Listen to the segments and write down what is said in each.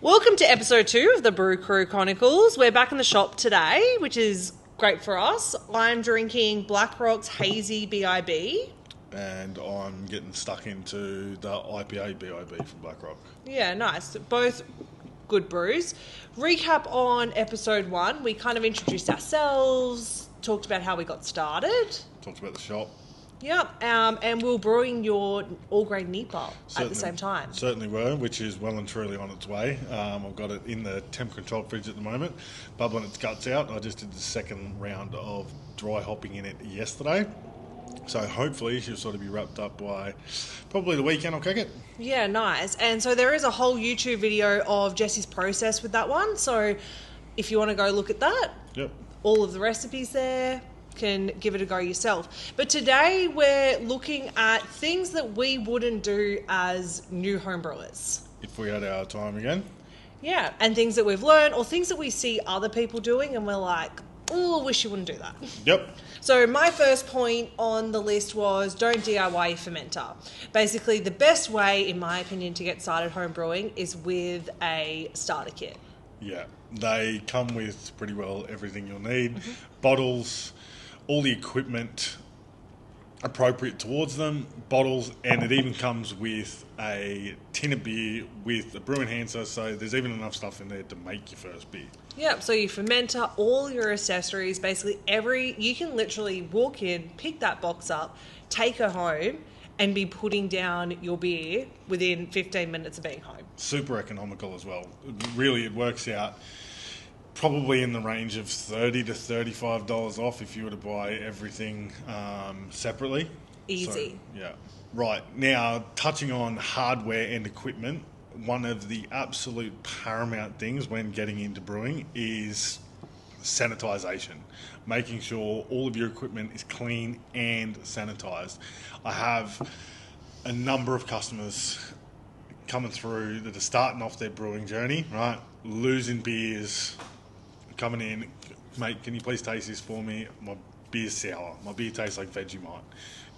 Welcome to episode 2 of the Brew Crew Chronicles. We're back in the shop today, which is great for us. I'm drinking Black Rock's Hazy BIB. And I'm getting stuck into the IPA BIB from Black Rock. Yeah, nice. Both good brews. Recap on episode 1. We kind of introduced ourselves, talked about how we got started. Talked about the shop. Yep, and we were brewing your all-grain NEPA at the same time. Certainly were, which is well and truly on its way. I've got it in the temp control fridge at the moment, bubbling its guts out. I just did the second round of dry hopping in it yesterday. So hopefully she'll sort of be wrapped up by probably the weekend. I'll kick it. Yeah, nice. And so there is a whole YouTube video of Jesse's process with that one. So if you want to go look at that, Yep. all of the recipes there, can give it a go yourself. But today we're looking at things that we wouldn't do as new homebrewers. If we had our time again. Yeah, and things that we've learned or things that we see other people doing and we're like, oh, wish you wouldn't do that. Yep. So my first point on the list was don't DIY your fermenter. Basically, the best way, in my opinion, to get started home brewing is with a starter kit. Yeah. They come with pretty well everything you'll need. Bottles, all the equipment appropriate towards them, bottles, and it even comes with a tin of beer with a brew enhancer, so there's even enough stuff in there to make your first beer. Yep, so your fermenter, all your accessories, basically you can literally walk in, pick that box up, take her home, and be putting down your beer within 15 minutes of being home. Super economical as well. Really, it works out probably in the range of $30 to $35 off if you were to buy everything separately. Easy. So, yeah. Right. Now, touching on hardware and equipment, one of the absolute paramount things when getting into brewing is sanitization. Making sure all of your equipment is clean and sanitized. I have a number of customers coming through that are starting off their brewing journey, right? Losing beers, coming in, mate, can you please taste this for me? My beer's sour. My beer tastes like Vegemite.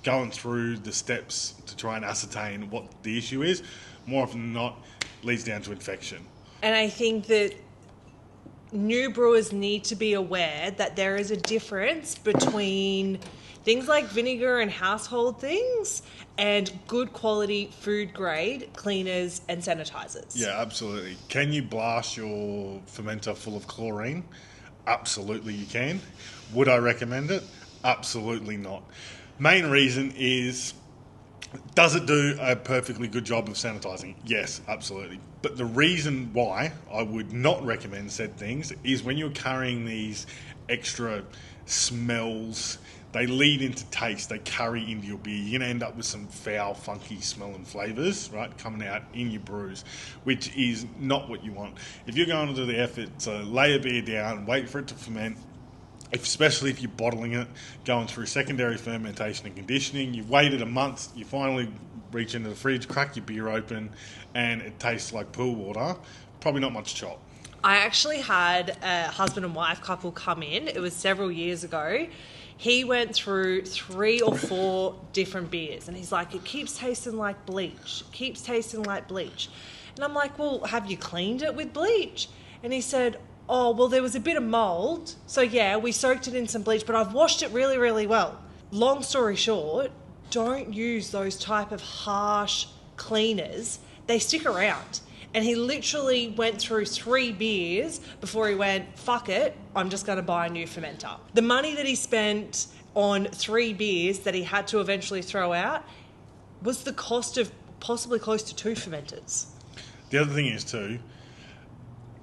Going through the steps to try and ascertain what the issue is, more often than not, leads down to infection. And I think that new brewers need to be aware that there is a difference between things like vinegar and household things and good quality food grade cleaners and sanitizers. Yeah, absolutely. Can you blast your fermenter full of chlorine? Absolutely you can. Would I recommend it? Absolutely not. Main reason is, does it do a perfectly good job of sanitizing? Yes, absolutely. But the reason why I would not recommend said things is when you're carrying these extra smells, they lead into taste, they carry into your beer. You're going to end up with some foul, funky smelling flavours, right, coming out in your brews, which is not what you want. If you're going to do the effort to lay a beer down, wait for it to ferment, especially if you're bottling it, going through secondary fermentation and conditioning, you've waited a month, you finally reach into the fridge, crack your beer open, and it tastes like pool water, probably not much chop. I actually had a husband and wife couple come in. It was several years ago. He went through 3 or 4 different beers and he's like, it keeps tasting like bleach. It keeps tasting like bleach. And I'm like, well, have you cleaned it with bleach? And he said, oh, well, there was a bit of mold. So yeah, we soaked it in some bleach, but I've washed it really, really well. Long story short, don't use those type of harsh cleaners. They stick around. And he literally went through 3 beers before he went, fuck it, I'm just going to buy a new fermenter. The money that he spent on 3 beers that he had to eventually throw out was the cost of possibly close to 2 fermenters. The other thing is too,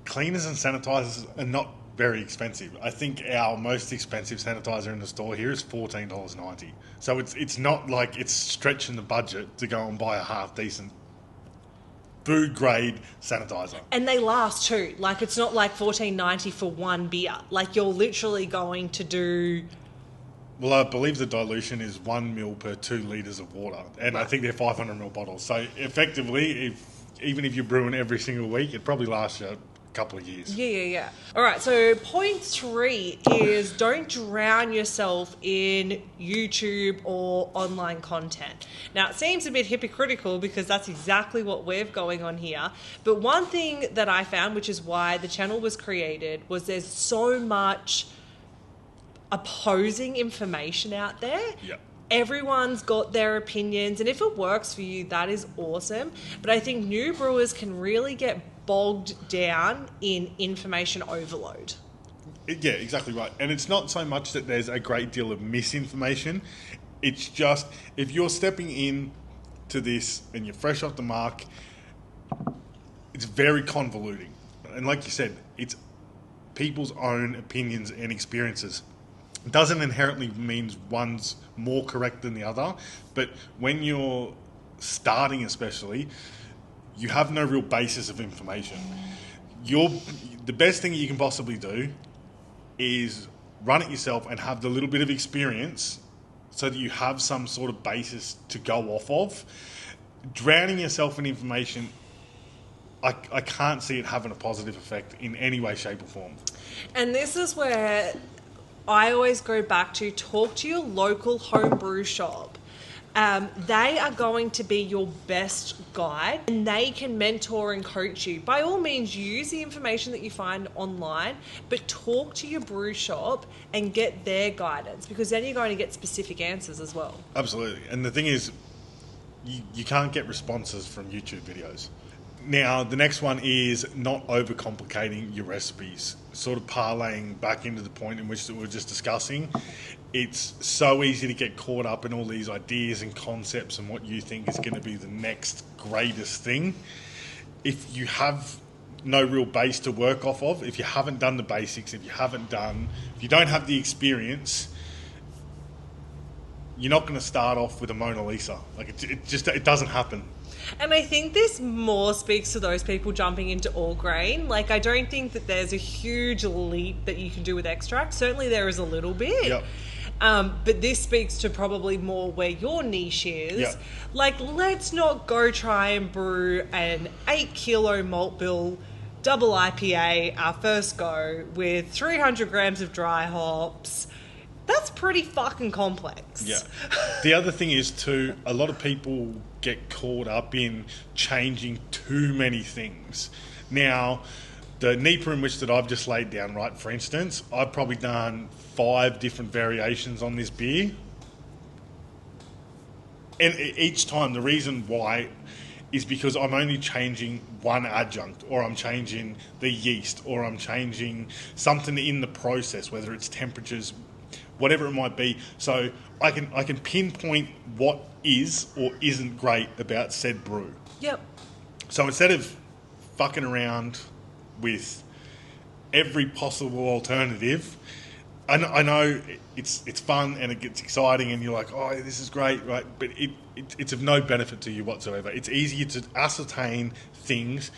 cleaners and sanitizers are not very expensive. I think our most expensive sanitizer in the store here is $14.90. So it's not like it's stretching the budget to go and buy a half decent food grade sanitizer. And they last too. Like, it's not like $14.90 for 1 beer. Like, you're literally going to do... Well, I believe the dilution is 1 mil per 2 litres of water. And right. I think they're 500 ml bottles. So effectively, even if you're brewing every single week, it probably lasts you couple of years. Yeah. All right, so point 3 is don't drown yourself in YouTube or online content. Now, it seems a bit hypocritical because that's exactly what we're going on here. But one thing that I found, which is why the channel was created, was there's so much opposing information out there. Yep. Everyone's got their opinions, and if it works for you, that is awesome. But I think new brewers can really get bogged down in information overload. Yeah, exactly right. And it's not so much that there's a great deal of misinformation. It's just, if you're stepping in to this and you're fresh off the mark, it's very convoluting. And like you said, it's people's own opinions and experiences. It doesn't inherently mean one's more correct than the other, but when you're starting especially, you have no real basis of information. The best thing you can possibly do is run it yourself and have the little bit of experience so that you have some sort of basis to go off of. Drowning yourself in information, I can't see it having a positive effect in any way, shape or form. And this is where I always go back to talk to your local home brew shop. They are going to be your best guide, and they can mentor and coach you. By all means, use the information that you find online, but talk to your brew shop and get their guidance, because then you're going to get specific answers as well. Absolutely. And the thing is, you can't get responses from YouTube videos. Now, the next one is not overcomplicating your recipes, sort of parlaying back into the point in which we were just discussing. It's so easy to get caught up in all these ideas and concepts and what you think is going to be the next greatest thing. If you have no real base to work off of, if you haven't done the basics, if you don't have the experience, you're not going to start off with a Mona Lisa. Like it doesn't happen. And I think this more speaks to those people jumping into all grain. Like, I don't think that there's a huge leap that you can do with extract. Certainly there is a little bit. Yep. But this speaks to probably more where your niche is. Yep. Like, let's not go try and brew an 8 kilo malt bill double IPA our first go with 300 grams of dry hops. That's pretty fucking complex. Yeah. The other thing is too, a lot of people get caught up in changing too many things. Now, the NEPA in which that I've just laid down, right, for instance, I've probably done 5 different variations on this beer. And each time, the reason why is because I'm only changing one adjunct, or I'm changing the yeast, or I'm changing something in the process, whether it's temperatures, whatever it might be. So I can pinpoint what is or isn't great about said brew. Yep. So instead of fucking around with every possible alternative, I know it's fun and it gets exciting and you're like, oh, this is great, right? But it's of no benefit to you whatsoever. It's easier to ascertain things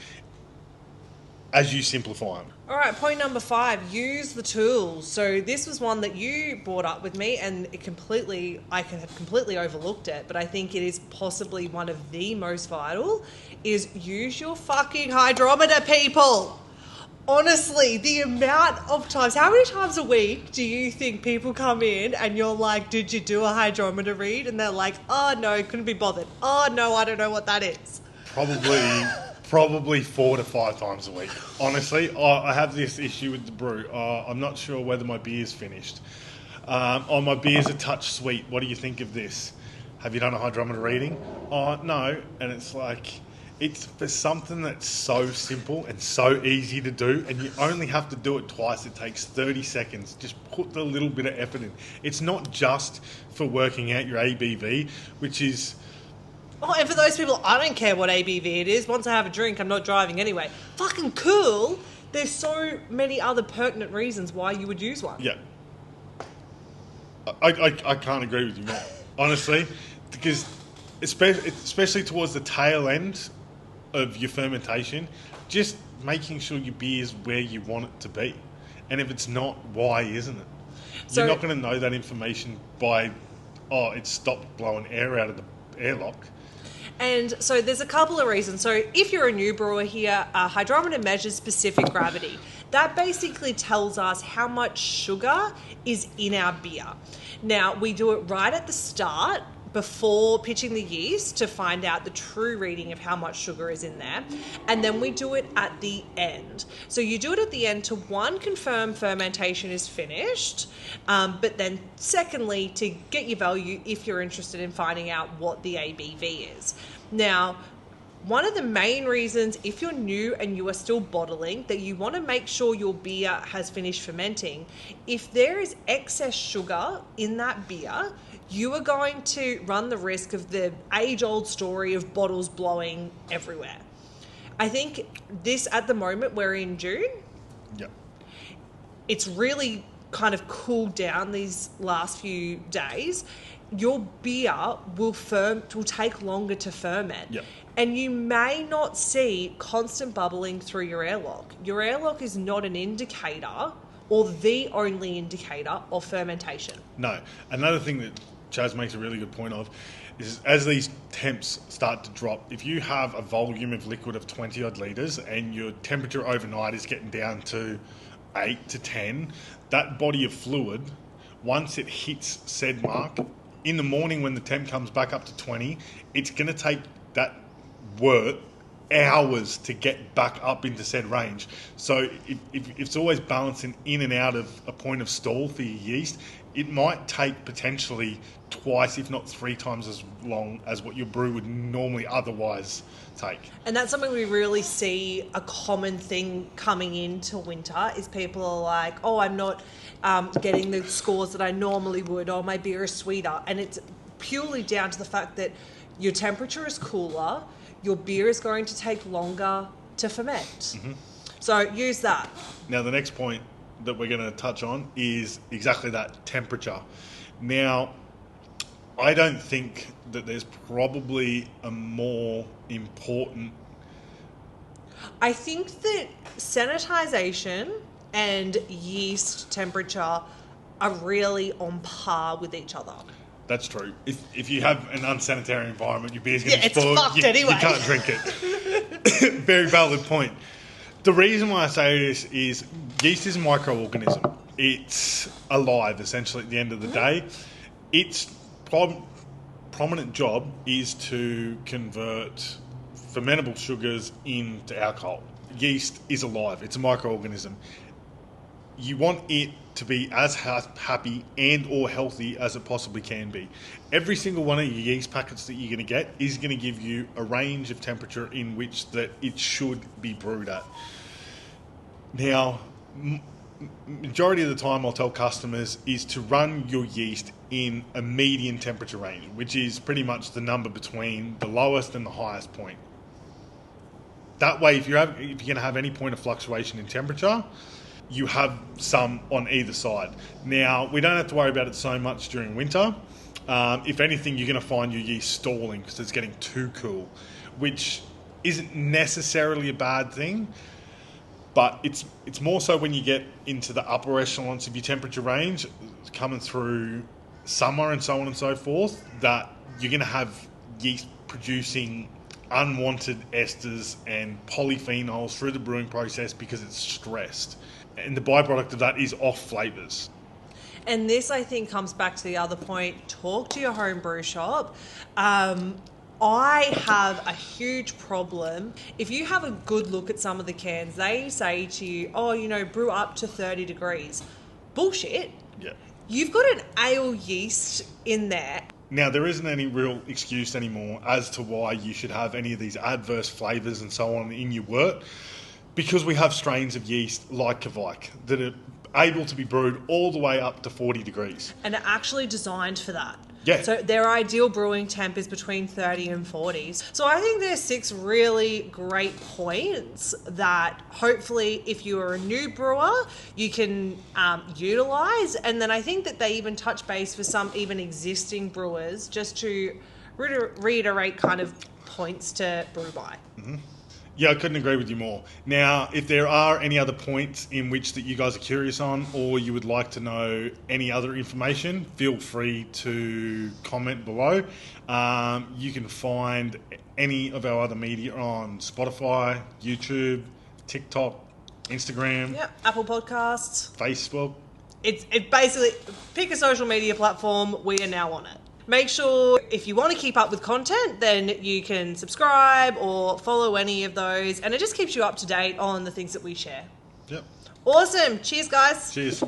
as you simplify them. All right, point number 5, use the tools. So this was one that you brought up with me, and I have completely overlooked it, but I think it is possibly one of the most vital, is use your fucking hydrometer, people. Honestly, the amount of times, how many times a week do you think people come in and you're like, did you do a hydrometer read? And they're like, oh no, couldn't be bothered. Oh no, I don't know what that is. Probably 4 to 5 times a week. Honestly, I have this issue with the brew. I'm not sure whether my beer's finished. My beer's a touch sweet. What do you think of this? Have you done a hydrometer reading? Oh, no. And it's like, it's for something that's so simple and so easy to do, and you only have to do it twice. It takes 30 seconds. Just put the little bit of effort in. It's not just for working out your ABV, which is... Oh, and for those people, I don't care what ABV it is. Once I have a drink, I'm not driving anyway. Fucking cool. There's so many other pertinent reasons why you would use one. Yeah. I can't agree with you more, honestly, because especially towards the tail end of your fermentation, just making sure your beer is where you want it to be. And if it's not, why isn't it? You're not going to know that information by, it stopped blowing air out of the airlock. And so there's a couple of reasons. So if you're a new brewer here, a hydrometer measures specific gravity. That basically tells us how much sugar is in our beer. Now, we do it right at the start before pitching the yeast to find out the true reading of how much sugar is in there. And then we do it at the end. So you do it at the end to, one, confirm fermentation is finished, but then secondly, to get your value if you're interested in finding out what the ABV is. Now, one of the main reasons, if you're new and you are still bottling, that you want to make sure your beer has finished fermenting, if there is excess sugar in that beer, you are going to run the risk of the age-old story of bottles blowing everywhere. I think this, at the moment, we're in June. Yep. It's really kind of cooled down these last few days. Your beer will take longer to ferment. Yep. And you may not see constant bubbling through your airlock. Your airlock is not an indicator or the only indicator of fermentation. No. Another thing that Chaz makes a really good point of is, as these temps start to drop, if you have a volume of liquid of 20 odd litres and your temperature overnight is getting down to 8 to 10, that body of fluid, once it hits said mark, in the morning when the temp comes back up to 20, it's going to take that wort hours to get back up into said range. So if it's always balancing in and out of a point of stall for your yeast, it might take potentially twice, if not 3 times as long as what your brew would normally otherwise take. And that's something we really see, a common thing coming into winter, is people are like, oh, I'm not getting the scores that I normally would, or my beer is sweeter. And it's purely down to the fact that your temperature is cooler, your beer is going to take longer to ferment. Mm-hmm. So use that. Now, the next point that we're going to touch on is exactly that, temperature. Now, I don't think that there's probably a more important... I think that sanitization and yeast temperature are really on par with each other. That's true. If you have an unsanitary environment, your beer's going to be spoiled. It's fucked anyway. You can't drink it. Very valid point. The reason why I say this is yeast is a microorganism. It's alive, essentially, at the end of the day. Its prominent job is to convert fermentable sugars into alcohol. Yeast is alive. It's a microorganism. You want it to be as happy and or healthy as it possibly can be. Every single one of your yeast packets that you're going to get is going to give you a range of temperature in which that it should be brewed at. Now, majority of the time I'll tell customers is to run your yeast in a median temperature range, which is pretty much the number between the lowest and the highest point. That way, if you're going to have any point of fluctuation in temperature, you have some on either side. Now, we don't have to worry about it so much during winter. If anything, you're going to find your yeast stalling because it's getting too cool, which isn't necessarily a bad thing, but it's more so when you get into the upper echelons of your temperature range, coming through summer and so on and so forth, that you're going to have yeast producing unwanted esters and polyphenols through the brewing process because it's stressed. And the byproduct of that is off flavours. And this, I think, comes back to the other point. Talk to your home brew shop. I have a huge problem. If you have a good look at some of the cans, they say to you, oh, brew up to 30 degrees. Bullshit. Yeah. You've got an ale yeast in there. Now, there isn't any real excuse anymore as to why you should have any of these adverse flavours and so on in your wort, because we have strains of yeast like Kvike that are able to be brewed all the way up to 40 degrees. And are actually designed for that. Yeah. So their ideal brewing temp is between 30 and 40s. So I think there's 6 really great points that hopefully if you are a new brewer, you can utilise. And then I think that they even touch base for some even existing brewers just to reiterate kind of points to brew by. Mm-hmm. Yeah, I couldn't agree with you more. Now, if there are any other points in which that you guys are curious on, or you would like to know any other information, feel free to comment below. You can find any of our other media on Spotify, YouTube, TikTok, Instagram, Yep. Apple Podcasts. Facebook. It basically, pick a social media platform, we are now on it. Make sure if you want to keep up with content, then you can subscribe or follow any of those, and it just keeps you up to date on the things that we share. Yep. Awesome. Cheers, guys. Cheers.